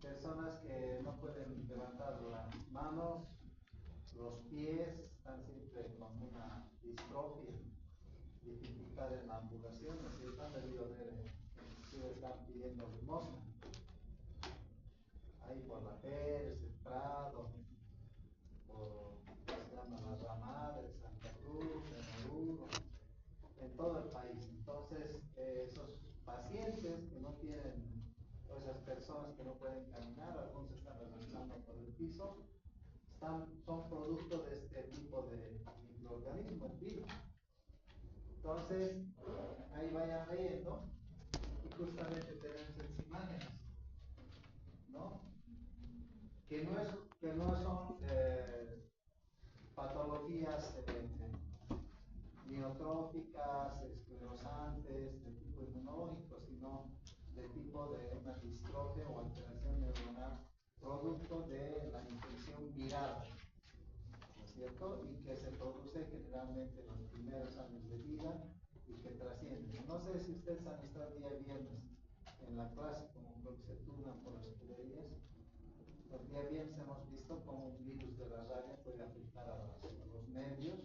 personas que no pueden levantar las manos, los pies, están siempre con una distrofia, dificultad en la ambulación, así están debido ver, inclusive están pidiendo limosna. Ahí por la Pérez, el Prado, por se llama la Ramada, de Santa Cruz, de Oruro, en todo el país. Entonces, esos pacientes que no tienen, o esas personas que no pueden caminar, algunos están arrastrando por el piso, son producto de este tipo de microorganismos, virus. Entonces, ahí vayan leyendo y justamente tenemos esas imágenes, ¿no? Que no son patologías miotróficas, esclerosantes, de tipo inmunológico, sino de tipo de una distrofia o alteración neuronal producto de la infección viral, ¿no es cierto? Y que se produce generalmente en los primeros años de vida y que trasciende. No sé si ustedes han estado el día viernes en la clase, como creo que se turnan por las escuderías. El día viernes hemos visto cómo un virus de la rabia puede afectar a los nervios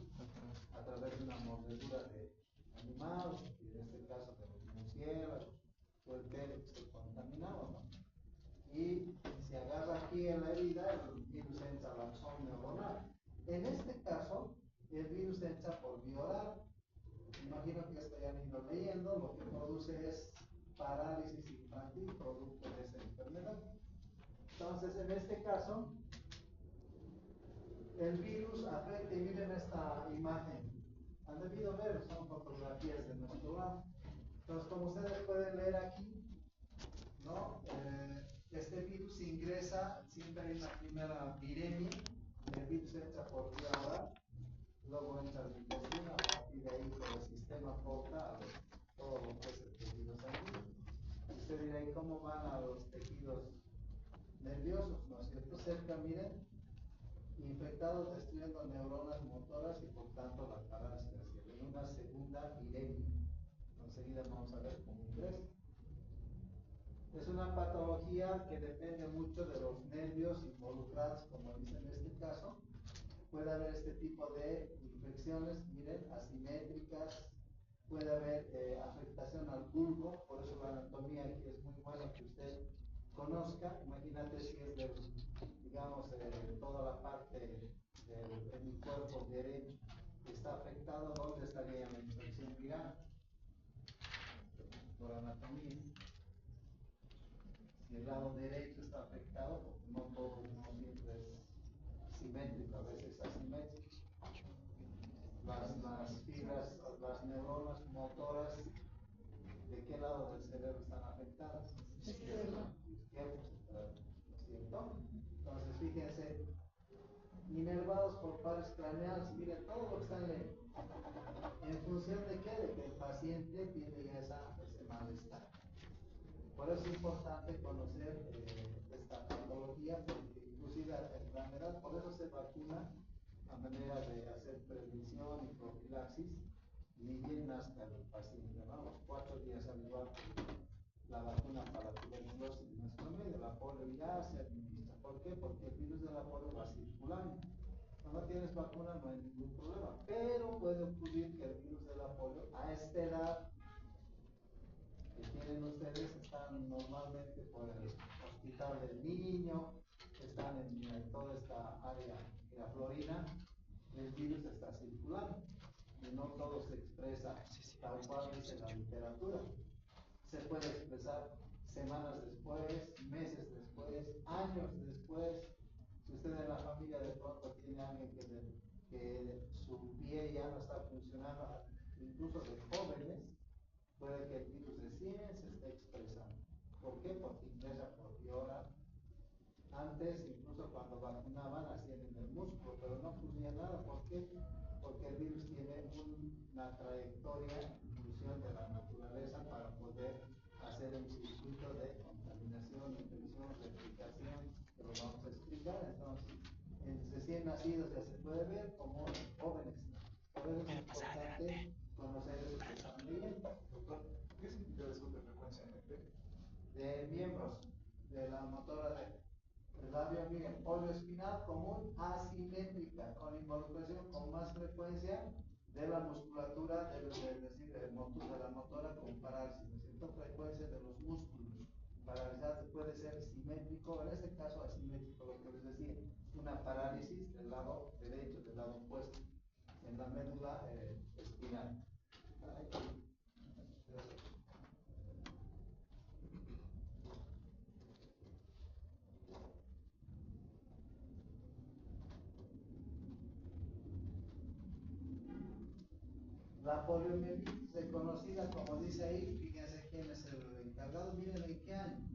a través de una mordedura de animal, y en este caso de los murciélagos, o el pelo que esté contaminado, ¿no? Y se agarra aquí en la herida, el virus entra a la zona neuronal. En este caso, el virus entra por vía oral. Imagino que esto ya han ido leyendo, lo que produce es parálisis infantil producto de esa enfermedad. Entonces, en este caso, el virus afecta, y miren esta imagen. Han debido ver, son fotografías de nuestro lado. Entonces, como ustedes pueden leer aquí, ¿no? Este virus ingresa, siempre hay una primera viremia, el virus entra por vía oral, luego entra al intestino, a partir de ahí por el sistema porta a todo lo que es el tejido sanguíneo. Usted dirá, ¿y cómo van a los tejidos nerviosos? ¿No es cierto? Cerca, miren, infectados destruyendo neuronas motoras y por tanto la parálisis en una segunda viremia. Enseguida vamos a ver cómo ingresa. Es una patología que depende mucho de los nervios involucrados, como dice en este caso. Puede haber este tipo de infecciones, miren, asimétricas, puede haber afectación al bulbo, por eso la anatomía aquí es muy buena que usted conozca. Imagínate si es de, digamos, toda la parte de mi cuerpo derecho está afectado, ¿dónde estaría la infección viral? Por anatomía. Si el lado derecho está afectado, porque no todo, no siempre es simétrico, a veces es asimétrico. Las fibras, las neuronas motoras, ¿de qué lado del cerebro están afectadas? Izquierdo. Izquierdo, ¿no es cierto? Entonces, fíjense, inervados por pares craneales, miren todo lo que están leyendo. ¿En función de qué? De que el paciente tiene ya ese malestar. Por eso es importante conocer esta patología, porque inclusive la enfermedad, por eso se vacuna a manera de hacer prevención y profilaxis, ni bien nazca el paciente, ¿no? Los 4 días al igual que la vacuna para la tuberculosis en nuestro medio, la polio ya se administra. ¿Por qué? Porque el virus de la polio va circulando. Cuando tienes vacuna no hay ningún problema, pero puede ocurrir que el virus de la polio a esta edad que tienen ustedes están normalmente por el hospital del niño, están en toda esta área Miraflorina, el virus está circulando y no todo se expresa tal cual dice la literatura. Se puede expresar semanas después, meses después, años después. Si usted en la familia de pronto tiene a alguien que su pie ya no está funcionando, incluso de jóvenes, puede que el virus recién se esté expresando. ¿Por qué? Porque ingresa por vía oral. Antes, incluso cuando vacunaban, hacían en el músculo, pero no ocurría nada. ¿Por qué? Porque el virus tiene una trayectoria en función de la naturaleza para poder hacer un circuito de contaminación, infección, replicación, que lo vamos a explicar. Entonces, en recién nacidos ya se puede ver como en jóvenes. Por eso es importante conocer eso que están leyendo. Doctor, ¿qué significa eso de frecuencia MP? De miembros. de la motora del labio, miren, polioespinal común asimétrica, con involucración con más frecuencia de la musculatura, es decir, de la motora con parálisis, ¿no es cierto? Frecuencia de los músculos paralizados puede ser simétrico, en este caso asimétrico, lo que les decía, una parálisis del lado derecho, del lado opuesto, en la médula espinal. La poliomielitis reconocida, como dice ahí, fíjense quién es el encargado, miren en qué año.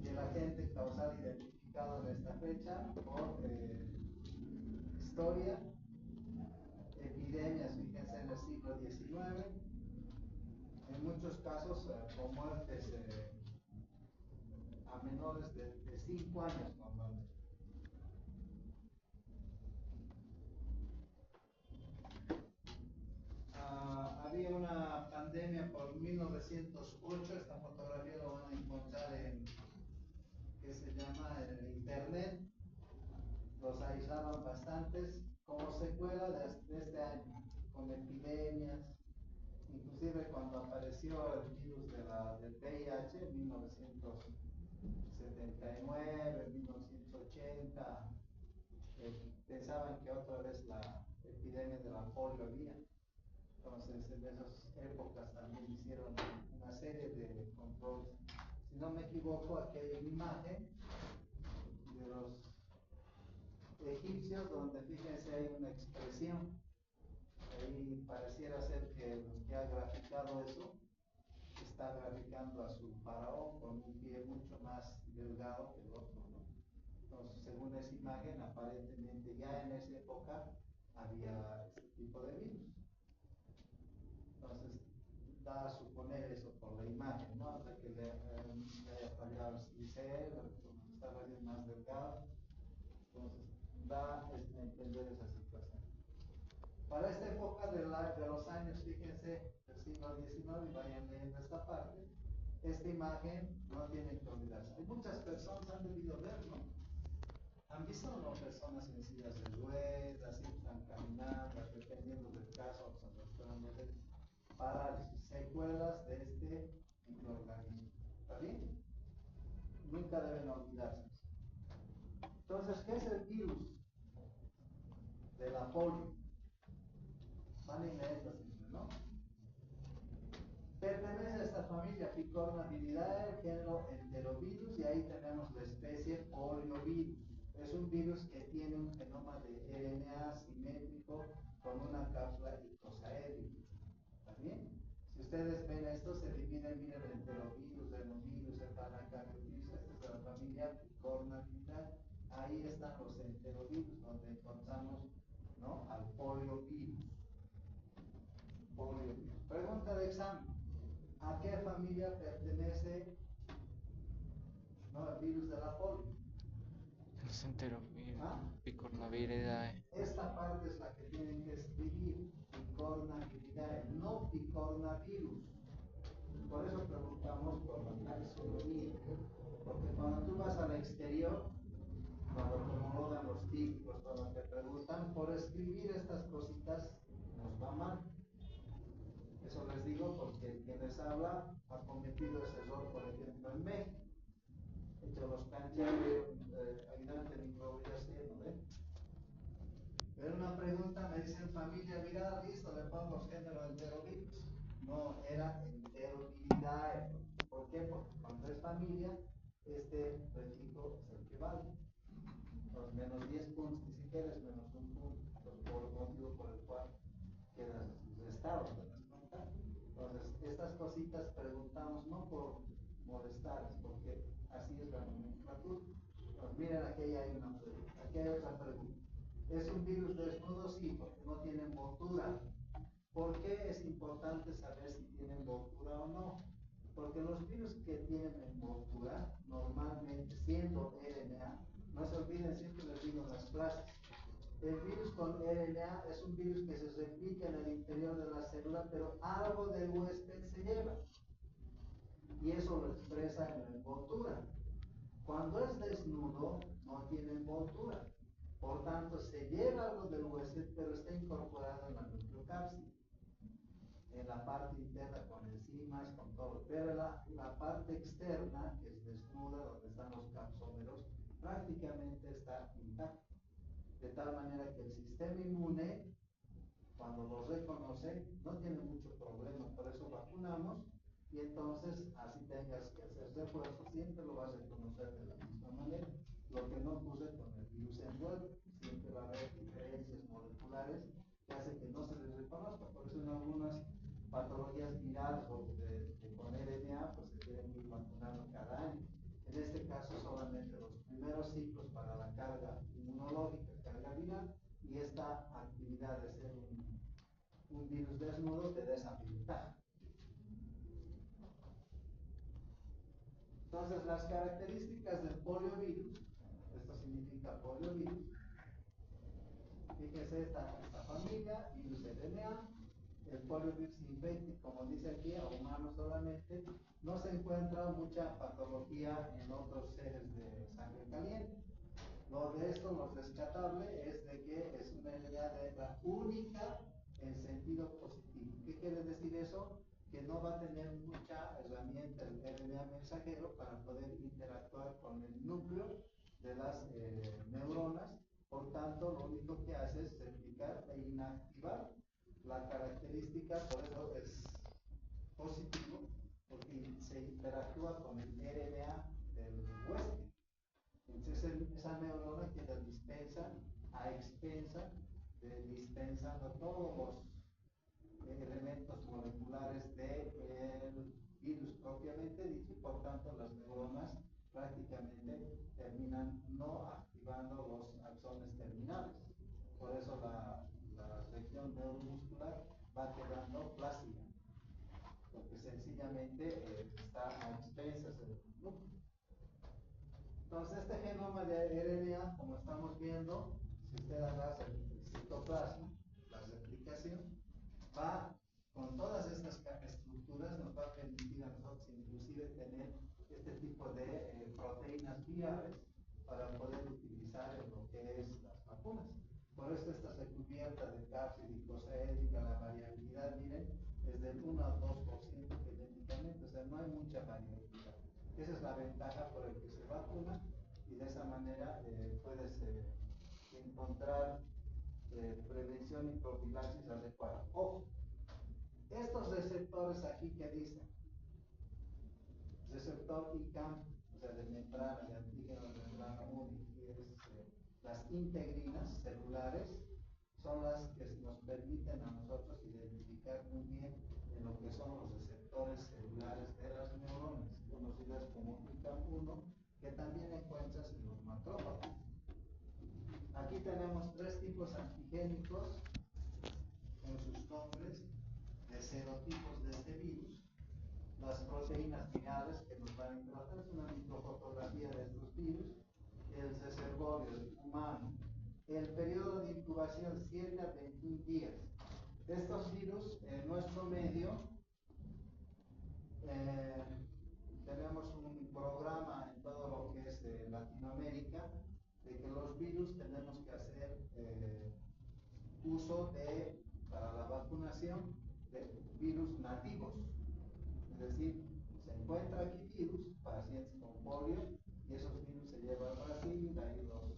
Y el agente causal identificado en esta fecha por historia, epidemias, fíjense en el siglo XIX, en muchos casos con muertes a menores de 5 años normalmente. Había una pandemia por 1908, esta fotografía lo van a encontrar en, que se llama en internet, los aislaban bastantes como secuela de este año, con epidemias, inclusive cuando apareció el virus del VIH en 1979, 1980, pensaban que otra vez la epidemia de la polio había. Entonces, en esas épocas también hicieron una serie de controles. Si no me equivoco, aquí hay una imagen de los egipcios donde fíjense hay una expresión. Ahí pareciera ser que los que ha graficado eso está graficando a su faraón con un pie mucho más delgado que el otro, ¿no? Entonces, según esa imagen, aparentemente ya en esa época había este tipo de virus. Entonces, da a suponer eso por la imagen, ¿no? De que le haya fallado el silicio, estaba bien más delgado. Entonces, da a entender esa situación. Para esta época de los años, fíjense, del siglo XIX, y vayan leyendo esta parte, esta imagen no tiene que olvidarse. Hay muchas personas han debido verlo. Han visto no personas en sillas de ruedas, están caminando, dependiendo del caso, parálisis, secuelas de este microorganismo. ¿Está bien? Nunca deben olvidarse. Entonces, ¿qué es el virus de la polio? Van a inmediato, ¿no? Pertenece a esta familia Picornaviridae, el género Enterovirus, y ahí tenemos la especie poliovirus. Es un virus que tiene un genoma de RNA simétrico con una cápsula icosaédrica. ¿Está bien? Si ustedes ven esto, se dividen, miren, el enterovirus, el renovirus, el paracariovirus, esta es la familia Picornaviridae. Ahí están los enterovirus, donde encontramos, ¿no?, al poliovirus. Poliovirus. Pregunta de examen. ¿A qué familia pertenece, no, el virus de la polio? Los enterovirus, ¿Ah? Picornaviridae. Esta parte es la que tienen que escribir, Picornaviridae, no picornavirus. Por eso preguntamos por la taxonomía, porque cuando tú vas al exterior, cuando te homologan los típicos, cuando te preguntan por escribir estas cositas, nos va mal. Eso les digo porque quien les habla ha cometido ese error, por ejemplo, en México. Hecho los cancheros, ayudante de microbiología, ¿no ven? Pero una pregunta, me dicen familia viral, listo, le pongo género enterovirus. No, era enteroviridae. ¿Por qué? Porque cuando es familia, este prefijo es el que vale. Los menos 10 puntos, ni siquiera es menos un punto, por el motivo por el cual quedas restado de las preguntas. Entonces, estas cositas preguntamos no por molestarles, porque así es la nomenclatura. Pues miren, aquí hay una pregunta, aquí hay otra pregunta. ¿Es un virus desnudo? Sí, porque no tiene envoltura. ¿Por qué es importante saber si tiene envoltura o no? Porque los virus que tienen envoltura, normalmente siendo RNA, no se olviden, siempre les digo en las clases, el virus con RNA es un virus que se replica en el interior de la célula, pero algo del huésped se lleva. y eso lo expresa en la envoltura. Cuando es desnudo, no tiene envoltura. Por tanto, se lleva algo del huésped, pero está incorporado en la nucleocápside, en la parte interna con enzimas, con todo. Pero la parte externa, que es desnuda, donde están los capsómeros, prácticamente está intacta. De tal manera que el sistema inmune, cuando lo reconoce, no tiene mucho problema. Por eso vacunamos, y entonces, así tengas que hacer refuerzo, siempre lo vas a reconocer de la misma manera. Lo que no ocurre con el virus envuelto, siempre va a haber diferencias moleculares que hacen que no se les reconozca. Por eso en algunas patologías virales o con RNA, pues se tienen que ir vacunando cada año. En este caso solamente los primeros ciclos para la carga inmunológica, carga viral, y esta actividad de ser un virus desnudo te da esa ventaja. Entonces, las características del poliovirus, esto significa poliovirus, fíjese esta familia, virus RNA, el poliovirus infecti, como dice aquí, a humanos solamente, no se encuentra mucha patología en otros seres de sangre caliente. Lo de esto, lo rescatable, es de que es una RNA de la única en sentido positivo. ¿Qué quiere decir eso? Que no va a tener mucha herramienta el RNA mensajero para poder interactuar con el núcleo de las neuronas. Por tanto, lo único que hace es replicar e inactivar la característica, por eso es positivo, porque se interactúa con el RNA del huésped. Entonces esa neurona queda dispensa a expensa, dispensando todos los elementos moleculares del virus propiamente dicho, y por tanto las neuronas prácticamente terminan no activando los axones terminales. Por eso la región neuromuscular va quedando plácida, porque sencillamente está a expensas del núcleo. Entonces, este genoma de RNA, como estamos viendo, si usted agarra el citoplasma, la replicación, va con todas estas estructuras, nos va a permitir a nosotros inclusive tener este tipo de proteínas virales para poder utilizar en lo que es las vacunas. Por eso esta recubierta de cápside y cosa édrica, la variabilidad, miren, es del 1 al 2% genéticamente, o sea, no hay mucha variabilidad. Esa es la ventaja por el que se vacuna, y de esa manera puedes encontrar prevención y profilaxis adecuada. Ojo, estos receptores aquí que dicen, receptor ICAM, o sea, de membrana, de antígeno de membrana única, las integrinas celulares, son las que nos permiten a nosotros identificar muy bien en lo que son los receptores celulares de las neuronas, conocidas como ICAM1, que también encuentras en los macrófagos. Aquí tenemos tres tipos antigénicos con sus nombres de serotipos de este virus. Las proteínas virales que nos van a introducir, es una microfotografía de estos virus. El reservorio humano, el periodo de incubación 7 a 21 días. Estos virus en nuestro medio tenemos un programa en todo lo que es Latinoamérica, de que los virus tenemos que hacer uso para la vacunación de virus nativos. Es decir, se encuentra aquí virus, pacientes con polio, y esos virus se llevan a Brasil, de ahí los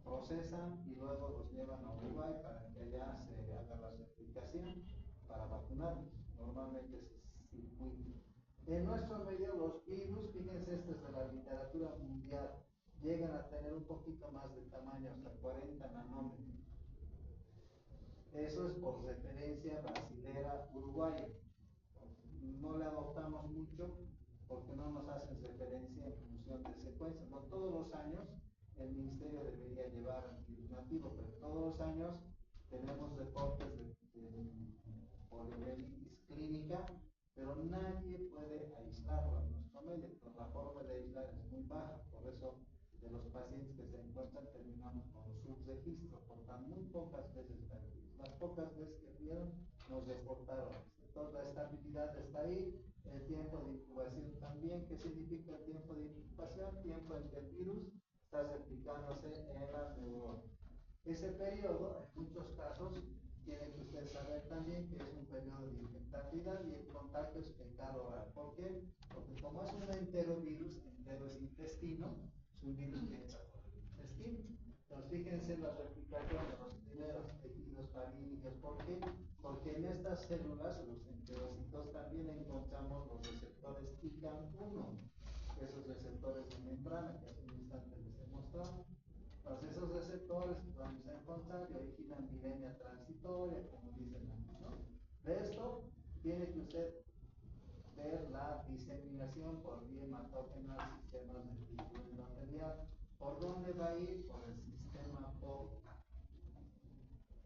procesan y luego los llevan a Uruguay para que allá se haga la certificación para vacunarlos. Normalmente es circuito. En nuestro medio los virus, fíjense, este es de la literatura mundial, llegan a tener un poquito más de tamaño, hasta 40 nanómetros. Eso es por referencia brasilera uruguaya. No le adoptamos mucho porque no nos hacen referencia en función de secuencia. No todos los años el ministerio debería llevar al virus nativo, pero todos los años tenemos reportes de poliomielitis clínica, pero nadie puede aislarlo en nuestro medio. La forma de aislar es muy baja, por eso de los pacientes que se encuentran terminamos con subregistro, por tan muy pocas veces está el virus. Las pocas veces que vieron nos reportaron. Toda la estabilidad está ahí, el el tiempo de incubación también. ¿Qué significa el tiempo de incubación? Tiempo en que el virus está replicándose en las neuronas. Ese periodo, en muchos casos, tiene que usted saber también que es un periodo de infectabilidad y el contacto es fecal oral. ¿Por qué? Porque como es un enterovirus, entero es intestino, es un virus que entra por el intestino. Entonces, fíjense la replicación de los primeros tejidos parínicos. ¿Por qué? Porque en estas células, los enterocitos, también encontramos los receptores ICAM1, esos receptores de membrana que hace un instante les he mostrado. Entonces, esos receptores que vamos a encontrar y originan viremia transitoria, como dicen aquí, ¿no? De esto, tiene que usted ver la diseminación por vía hematógena al sistema del círculo endotelial. ¿Por dónde va a ir? Por el sistema porta.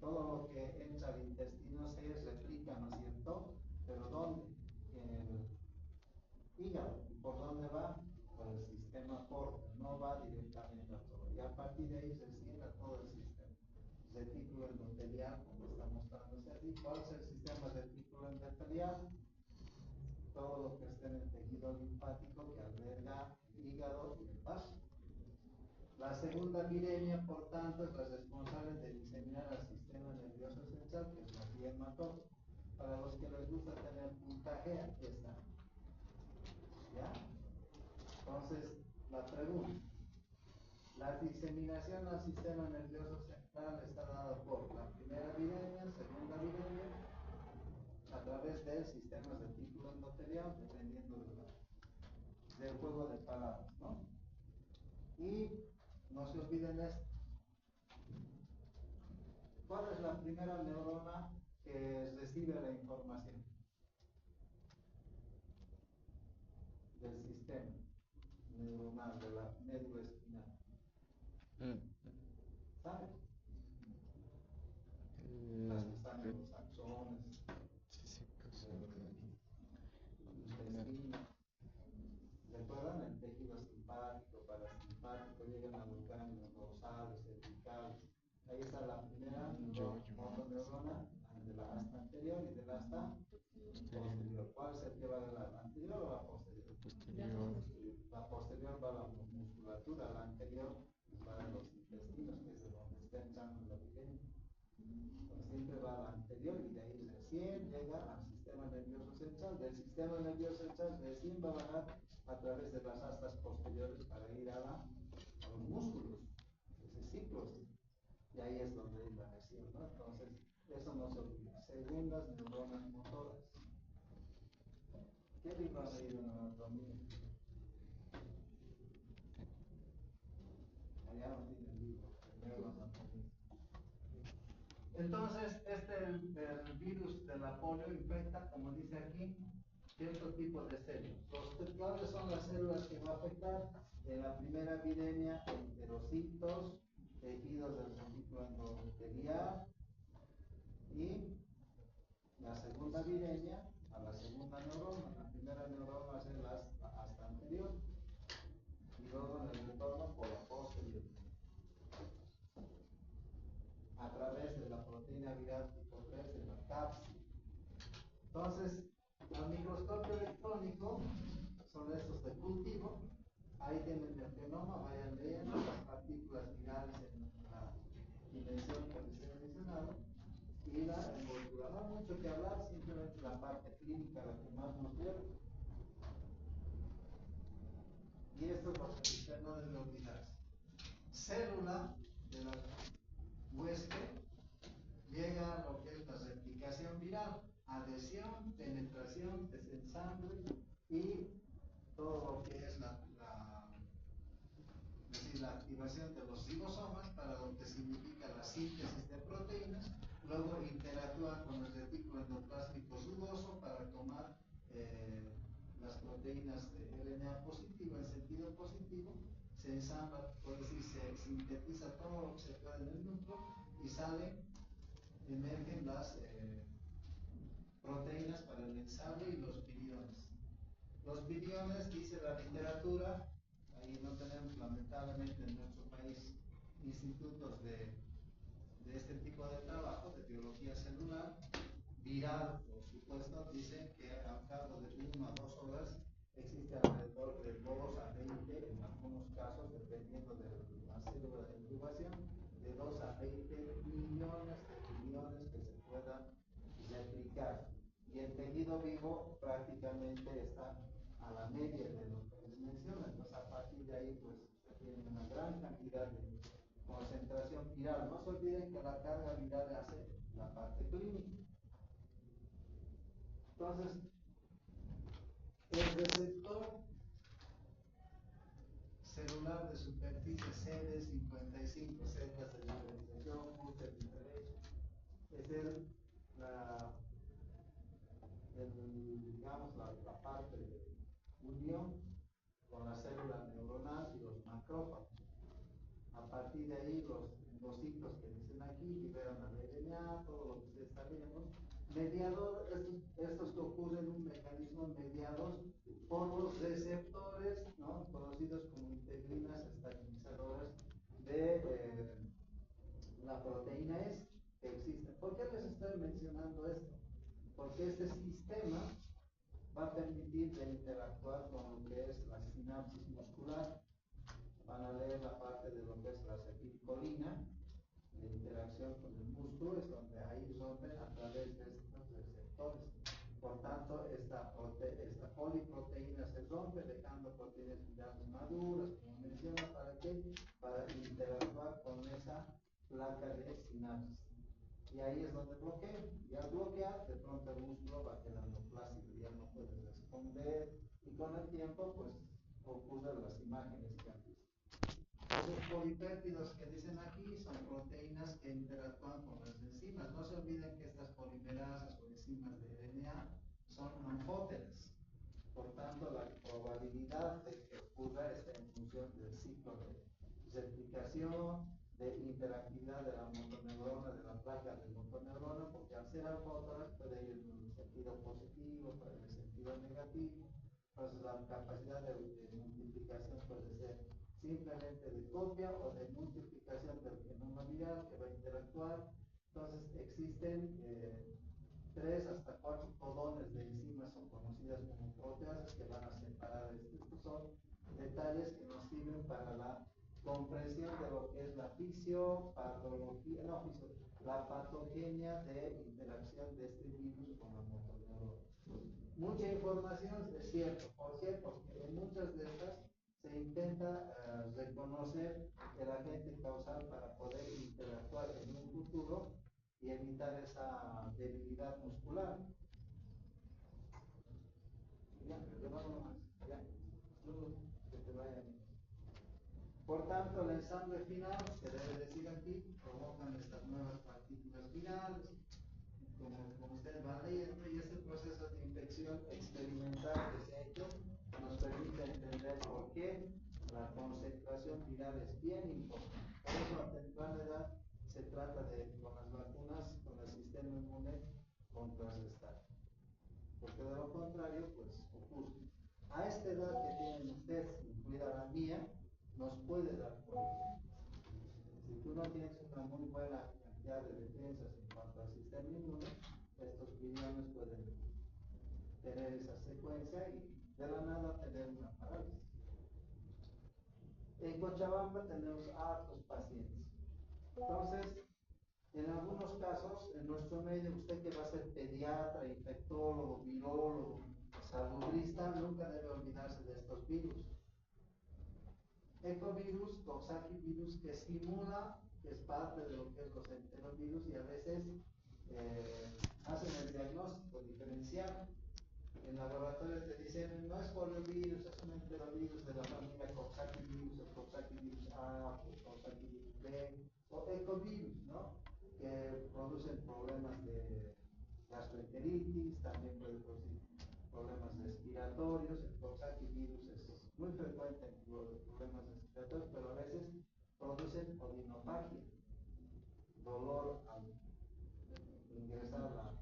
Todo lo que entra al intestino se replica, ¿no es cierto? ¿Pero dónde? En el hígado. ¿Y por dónde va? Por el sistema porta. No va directamente a todo. Y a partir de ahí se cierra todo el sistema. Retículo endotelial, como está mostrándose aquí. ¿Cuál es el sistema retículo endotelial? Todo lo que esté en el tejido linfático que alberga el hígado y el vaso. La segunda viremia, por tanto, es la responsable de diseminar al sistema nervioso central, que es la vía hematógena. Para los que les gusta tener puntaje, aquí está. ¿Ya? Entonces, la pregunta. La diseminación al sistema nervioso central está dada por la primera viremia, segunda viremia, a través del sistema retículo endotelial, dependiendo del juego de palabras, ¿no? Y no se olviden esto. ¿Cuál es la primera neurona que recibe la información del sistema neuronal, de la médula espinal? ¿Sabes? Las que están en los axones, intestino. ¿Recuerdan el tejido simpático, parasimpático? Llegan a los ganglios dorsales, cervicales. Ahí está la primera motoneurona de la asta anterior y de la asta posterior. ¿Cuál es el que va de la anterior o la posterior? Posterior. La posterior va a la musculatura, la anterior va a los intestinos, que es de donde está entrando la viremia. Entonces siempre va a la anterior y de ahí recién llega al sistema nervioso central. Del sistema nervioso central recién va a bajar a través de las astas posteriores para ir a los músculos. Ese ciclo. Y ahí es donde hay la lesión, ¿no? Entonces, eso no se olvida. Segundas neuronas motoras. ¿Qué libro han leído en anatomía? Allá no tiene el libro, primero anatomía. Entonces, el virus de la polio infecta, como dice aquí, cierto tipo de células. ¿Cuáles son las células que va a afectar? En la primera viremia, enterocitos, tejidos del retículo endotelial, y la segunda viremia a la segunda neurona. La primera neurona va a ser la hasta anterior y luego en el retorno por la posterior, a través de la proteína viral tipo 3 de la cápsula. Entonces, al microscopio electrónico son estos de cultivo. Ahí tienen el genoma, vayan leyendo las partículas virales en la dimensión que les he mencionado. Y la envoltura. No hay mucho que hablar, simplemente la parte clínica, la que más nos lleva. Y esto es lo que usted no debe olvidarse. Célula de la huésped llega a lo que es la replicación viral, adhesión, penetración, desensamble y todo lo que es la activación de los ribosomas, para lo que significa la síntesis de proteínas. Luego interactúan con el retículo endoplásmico rugoso para tomar las proteínas de RNA positivo en sentido positivo, se ensambla, por decir, se sintetiza todo lo que se puede en el núcleo y emergen las proteínas para el ensamble y los viriones. Los viriones, dice la literatura, ahí no tenemos lamentablemente en nuestro país institutos de este tipo de trabajo, de biología celular, viral, por supuesto, dicen que al cabo de 1 a 2 horas periodo de incubación de 2 a 20 millones de millones que se puedan replicar. Y el tejido vivo prácticamente está a la media de lo que les menciono. Entonces, a partir de ahí, pues, se tiene una gran cantidad de concentración viral. No se olviden que la carga viral hace la parte clínica. Entonces, el receptor celular de superficie CD55, celdas de diferenciación, booster de derecho, es digamos, la parte de unión con la célula neuronal y los macrófagos. A partir de ahí, los endocitos que dicen aquí liberan la RNA, todo lo que ustedes están viendo. Mediador, estos que ocurren un mecanismo mediados por los receptores, ¿no?, conocidos como integrinas estabilizadoras de la proteína S que existe. ¿Por qué les estoy mencionando esto? Porque este sistema va a permitir de interactuar con lo que es la sinapsis muscular. Van a leer la parte de lo que es la acetilcolina, la interacción con el músculo, es donde ahí rompen a través de estos receptores. Por tanto, esta poliproteína se rompe, dejando proteínas virales maduras, como menciona, ¿para qué? Para interactuar con esa placa de sinapsis. Y ahí es donde bloquea. Y al bloquear, de pronto el músculo va quedando plácido, ya no puede responder. Y con el tiempo, pues, ocurren las imágenes que han visto. Los polipéptidos que dicen aquí son proteínas que interactúan con las enzimas. No se olviden que estas polimerasas o enzimas de RNA son anfóteras. Por tanto, la probabilidad de que ocurra está en función del ciclo de replicación, de interactividad de la motoneurona, de la placa del motoneurona, porque al ser anfóteras puede ir en el sentido positivo, puede ir en el sentido negativo. Entonces, la capacidad de multiplicación puede ser simplemente de copia o de multiplicación del genoma viral que va a interactuar. Entonces, existen 3 hasta 4 codones de enzimas, son conocidas como proteasas, que van a separar esto. Estos son detalles que nos sirven para la comprensión de lo que es la fisiopatología, la patogenia de interacción de este virus con la motoneurona. Mucha información, es cierto. ¿Por qué? Porque en muchas de estas se intenta reconocer el agente causal para poder interactuar en un futuro y evitar esa debilidad muscular. Ya, llevamos más. Ya, que te vaya bien. Por tanto, el ensamble final, que debe decir aquí, provocan estas nuevas partículas virales. Como usted va leyendo, y este proceso de infección experimental que se ha hecho nos permite entender por qué la concentración viral es bien importante. Por eso, a temprana edad se trata de, con las vacunas, con el sistema inmune, contrarrestar. Porque de lo contrario, pues ocurre. A esta edad que tienen ustedes, incluida la mía, nos puede dar polio. Si tú no tienes una muy buena cantidad de defensas en cuanto al sistema inmune, estos viriones pueden tener esa secuencia y de la nada tener una parálisis. En Cochabamba tenemos hartos pacientes. Entonces, en algunos casos, en nuestro medio, usted que va a ser pediatra, infectólogo, virólogo, salubrista, nunca debe olvidarse de estos virus. Ecovirus, toxaquivirus, que simula, que es parte de lo que es los enterovirus, y a veces hacen el diagnóstico diferencial. En laboratorio te dicen, no es poliovirus, es un enterovirus de la familia Coxsackie-virus, o Coxsackie-virus A, o Coxsackie-virus B, o ecovirus, ¿no?, que producen problemas de gastroenteritis, también puede producir problemas respiratorios. El Coxsackie-virus es muy frecuente en los problemas respiratorios, pero a veces producen odinofagia, dolor al ingresar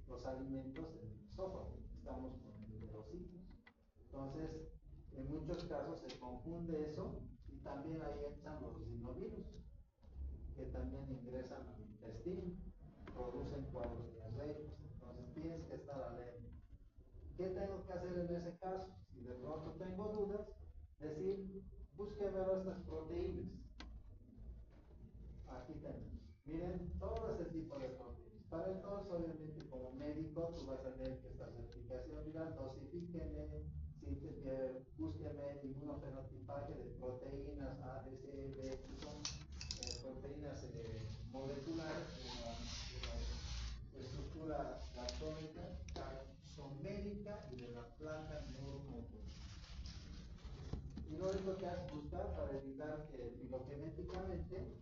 los alimentos en el esófago. Estamos con el enterocitos. Entonces, en muchos casos se confunde eso, y también ahí entran los rinovirus, que también ingresan al intestino, producen cuadros diarreicos. Entonces, tienes que estar alerta. ¿Qué tengo que hacer en ese caso? Si de pronto tengo dudas, decir, busque ver estas proteínas. Miren, todo ese tipo de proteínas. Para entonces, obviamente, como médico, tú vas a tener que esta certificación, mira, dosifíquenme, búsquenme inmunofenotipaje de proteínas A, B, C, D, que son proteínas moleculares de estructura atómica, taxomérica y de la placa neuromotora. Y lo único que haces buscar para evitar que filogenéticamente,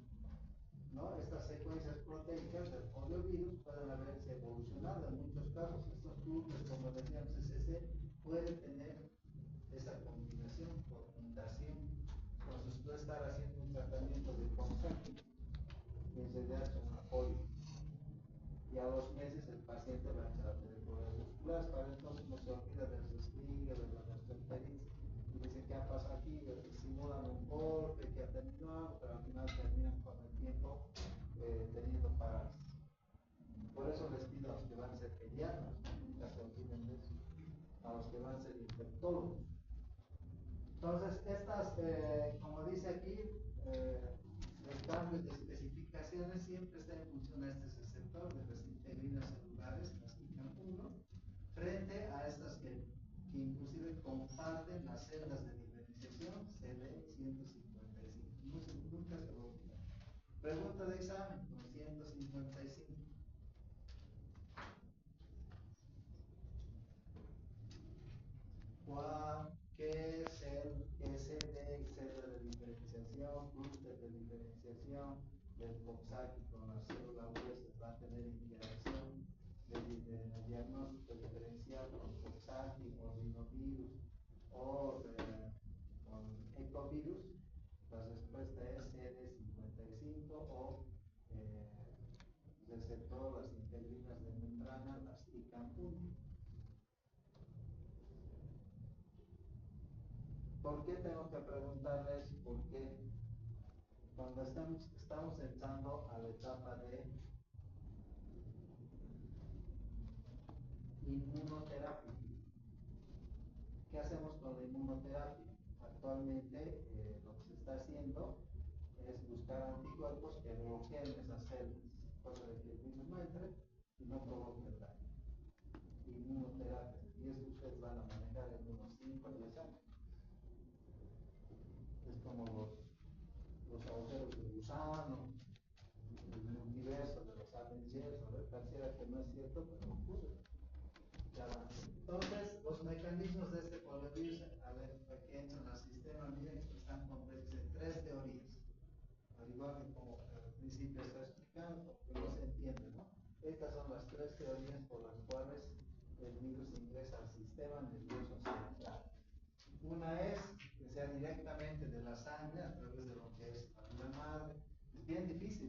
¿no?, estas secuencias proteicas del poliovirus pueden haberse evolucionado en muchos casos. Estos clubes, como decíamos, CCC, pueden tener esa combinación por mutación. Entonces, tú estar haciendo un tratamiento de contacto y en realidad es un apoyo. Y a los meses el paciente va a empezar a tener problemas musculares. Para entonces no se olvida del despliegue, de la gastroenteritis. Y dice, ¿qué ha pasado aquí? Simulan un golpe que ha terminado, pero al final terminan con el tiempo teniendo parálisis. Por eso les pido a los que van a ser pediatras, nunca se olviden de eso, a los que van a ser infectólogos. Entonces, estas, como dice aquí, los cambios de especificaciones siempre están en función a este receptor de las integrinas celulares, las ICAM1, frente a estas que inclusive comparten las celdas de diferenciación CD155. Nunca se lo olvida. Pregunta de examen con 155. ¿Qué CD y celda de diferenciación, clúster de diferenciación del Coxsackie con la célula hueso va a tener interacción de diagnóstico diferencial con Coxsackie o rinovirus o con ecovirus? La respuesta es CD55 o receptor, las integrinas de membrana, las ICAM1. ¿Por qué tengo que preguntarles? Porque cuando estamos entrando a la etapa de inmunoterapia, ¿qué hacemos con la inmunoterapia? Actualmente lo que se está haciendo es buscar anticuerpos que bloqueen esas células, cosa de que el virus no entre y no provoque el daño. Inmunoterapia, y eso ustedes van a manejar en unos 5 o 10 años. Es como los agujeros de gusano, el multiverso de los Avengers, pareciera que no es cierto, pero ocurre. Ya. Entonces, los mecanismos de este poliovirus, a ver, aquí entran al sistema, miren, están complejos en 3 teorías. Al igual que como al principio está explicando, que no se entiende, ¿no? Estas son las 3 teorías por las cuales el virus ingresa al sistema nervioso central. Una es que sea directamente de la sangre a través de lo que es la vía madre. Es bien difícil